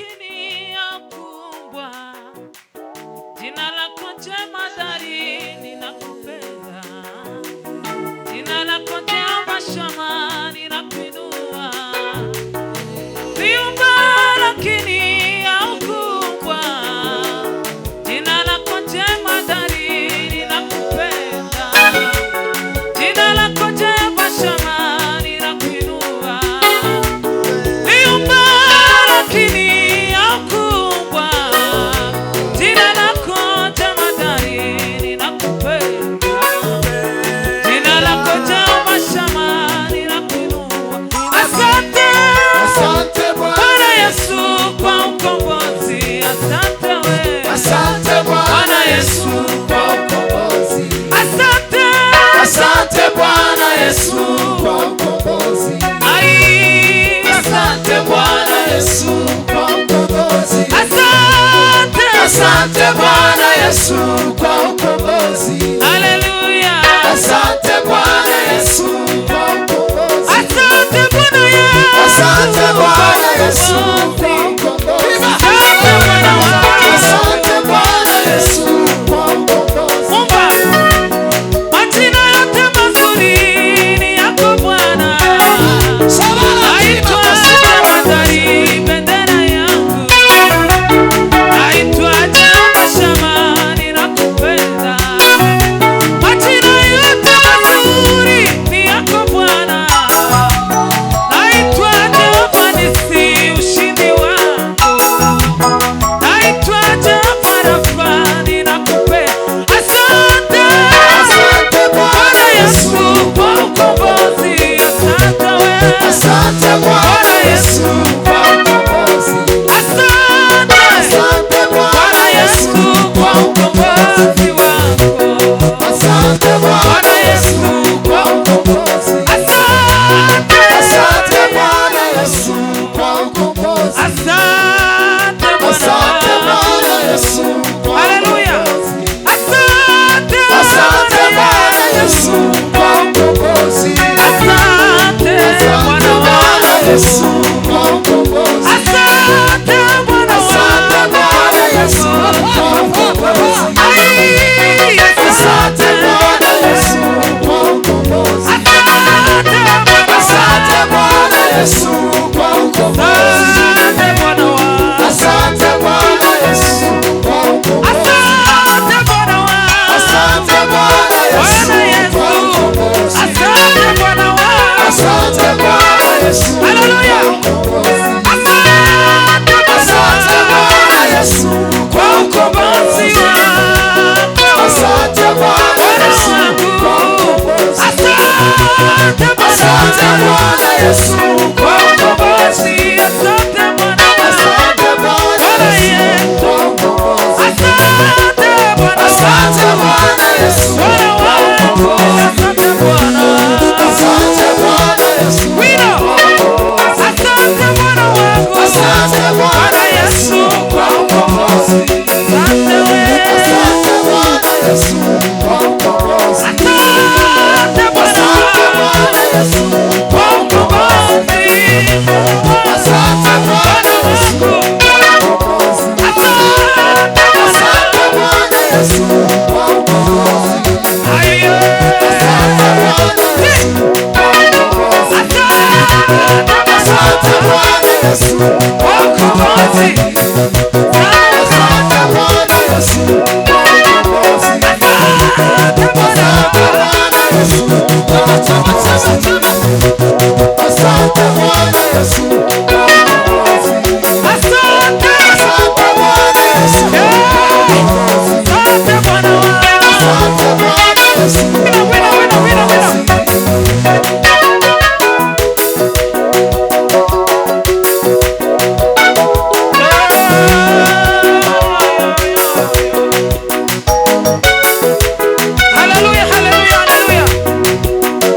lakini hakuumbwa. Jina lako jemadari ninakupenda. Jina lako Jehova Shama ninakuinua. Uliumba lakini haukuumbwa. Jina lako jemadari ninakupenda. Jina lako Jehova Shama ninakuinua. Uliumba lakini haukuumbwa. Jina lako jemadari ninakupenda. Jina lako Jehova Shama ninakuinua. Asante, Asante Bwana Yesu kwa ukombozi. Asante wewe. Asante Bwana Yesu kwa ukombozi. Asante. Asante Bwana Yesu kwa ukombozi. Ai. Asante Bwana Yesu kwa ukombozi. Asante. Asante Bwana Yesu kwa ukombozi. Haleluya. Asante Bwana Yesu kwa ukombozi. Asante Bwana Yesu. Asante Bwana Yesu kwa ukombozi. Asante Bwana wangu. Asante Bwana Yesu kwa ukombozi. Mumba. Majina yote mazuri ni yako Bwana. Naitwa jemadari, bendera yangu. Naitwa Jehova Shama ninakupenda. Majina yote mazuri ni yako Bwana. Naitwa Jehova Nisi, ushindi wangu. Naitwa Jehova Rafa ninakupenda. Asante Asante Bwana Yesu kwa ukombozi. Asante wewe. Asante Bwana Yesu kwa ukombozi. Asante Asante Bwana Yesu kwa ukombozi wako. Asante Bwana Yesu kwa ukombozi. Asante. Asante Bwana Yesu kwa ukombozi. Asante Asante Bwana Yesu kwa Haleluya. ukombozi. Asante Asante Bwana Yesu kwa ukombozi. Asante Bwana Bwana Yesu wangu. kwa ukombozi. Asante Bwana Asante Bwana Yesu kwa ukombozi. Ai, Asante Bwana Yesu kwa ukombozi. Asante Bwana Yesu kwa ukombozi. Asante Bwana wangu. Asante Bwana Yesu kwa ukombozi. Asante Bwana wangu. Asante Bwana Yesu kwa ukombozi. Asante Bwana wangu. Asante Bwana Yesu Haleluya. kwa ukombozi. Asante Bwana Yesu kwa ukombozi wako. Asante Bwana Yesu kwa ukombozi. Asante Bwana Yesu kwa ukombozi. Asante Bwana. Asante Bwana Yesu kwa ukombozi. Asante Bwana. Asante Bwana Yesu Bwana kwa wangu. ukombozi. Asante Bwana. Asante Bwana Yesu Wino. Asante Bwana wangu. Asante Bwana Yesu kwa ukombozi. Asante wewe. Asante Bwana Yesu kwa ukombozi. Asante Bwana. Asante Bwana Yesu kwa ukombozi. Asante Bwana Yesu kwa ukombozi. Asante Bwana Yesu kwa ukombozi. Ayo. Asante Bwana Yesu kwa ukombozi. Asante Bwana Yesu kwa ukombozi. Asante Bwana Yesu kwa ukombozi. Asante Bwana Yesu. Asante Bwana Yesu kwa ukombozi. Asante. Asante Bwana Yesu kwa ukombozi. Asante Bwana wangu. Asante Bwana Yesu kwa ukombozi. Haleluya, haleluya, haleluya.